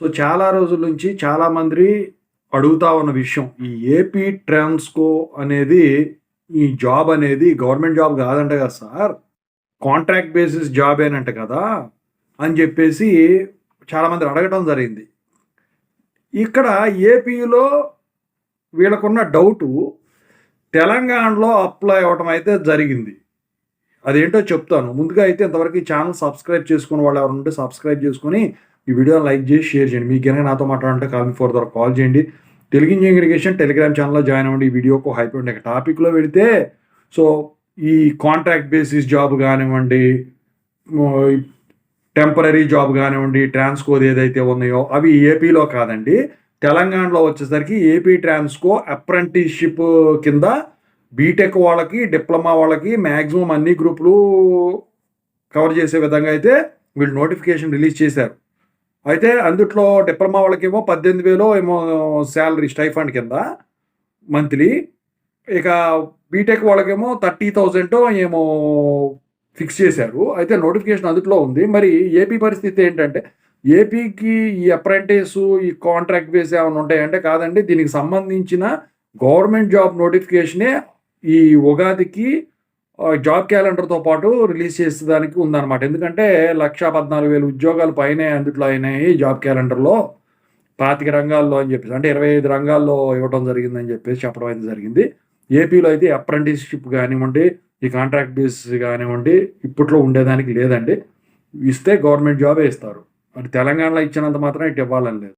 So, చాలా రోజుల నుంచి చాలామంది అడుగుతా ఉన్న విషయం. ఈ ఏపీ ట్రాన్స్‌కో అనేది ఈ జాబ్ అనేది గవర్నమెంట్ జాబ్ కాదంట కదా సార్. కాంట్రాక్ట్ బేసిస్ జాబేనంట కదా! అని చెప్పేసి చాలామంది అడగటం జరిగింది. ఇక్కడ ఏపీలో వీళ్ళకున్న డౌటు తెలంగాణలో అప్లై అవ్వటం అయితే జరిగింది. అదేంటో చెప్తాను. ముందుగా అయితే ఇంతవరకు ఈ ఛానల్ సబ్స్క్రైబ్ చేసుకున్న వాళ్ళు ఎవరైనా ఉంటే సబ్స్క్రైబ్ చేసుకొని ఈ వీడియోని లైక్ చేసి షేర్ చేయండి. మీకు గనుక నాతో మాట్లాడాలంటే కాల్ మీ ఫర్ ద్వారా కాల్ చేయండి. తెలుగు ఇంజినీరింగ్ ఇరిగేషన్ టెలిగ్రామ్ ఛానల్‌లో జాయిన్ అవ్వండి. ఈ వీడియోకు హైప్ ఉండే టాపిక్‌లో వెళితే సో, ఈ కాంట్రాక్ట్ బేసిస్ జాబ్ గానివ్వండి, ఈ టెంపరరీ జాబ్ గానివ్వండి, ట్రాన్స్‌కోది ఏదైతే ఉన్నాయో అవి ఏపీలో కాదండి. తెలంగాణలో వచ్చేసరికి ఏపీ ట్రాన్స్‌కో అప్రెంటిస్‌షిప్ కింద బీటెక్ వాళ్ళకి, డిప్లొమా వాళ్ళకి మాక్సిమం అన్ని గ్రూపులు కవర్ చేసే విధంగా అయితే వీళ్ళు నోటిఫికేషన్ రిలీజ్ చేశారు. అయితే అందుట్లో డిప్లొమా వాళ్ళకేమో 18,000 ఏమో సాలరీ స్టైఫండ్ కింద మంత్లీ. ఇక బీటెక్ వాళ్ళకేమో 30,000 ఏమో ఫిక్స్ చేశారు. అయితే నోటిఫికేషన్ అందుట్లో ఉంది. మరి ఏపీ పరిస్థితి ఏంటంటే, ఏపీకి ఈ అప్రెంటిసు, ఈ కాంట్రాక్ట్ బేస్ ఏమన్నా ఉంటాయంటే కాదండి. దీనికి సంబంధించిన గవర్నమెంట్ జాబ్ నోటిఫికేషనే ఈ ఉగాదికి జాబ్ క్యాలెండర్‌తో పాటు రిలీజ్ చేసేదానికి ఉందనమాట. ఎందుకంటే 1,14,000 ఉద్యోగాలు పైనే అందుట్లో అయినాయి జాబ్ క్యాలెండర్‌లో. 25 రంగాల్లో అని చెప్పేసి. అంటే 25 రంగాల్లో ఇవ్వటం జరిగిందని చెప్పేసి చెప్పడం అయితే జరిగింది. ఏపీలో అయితే అప్రెంటిస్‌షిప్ గానివ్వండి, ఈ కాంట్రాక్ట్ బేస్ గానివ్వండి, ఇప్పట్లో ఉండేదానికి లేదండి. ఇస్తే గవర్నమెంట్ జాబే ఇస్తారు. మరి తెలంగాణలో ఇచ్చినంత మాత్రాన ఇటు ఇవ్వాలని లేదు.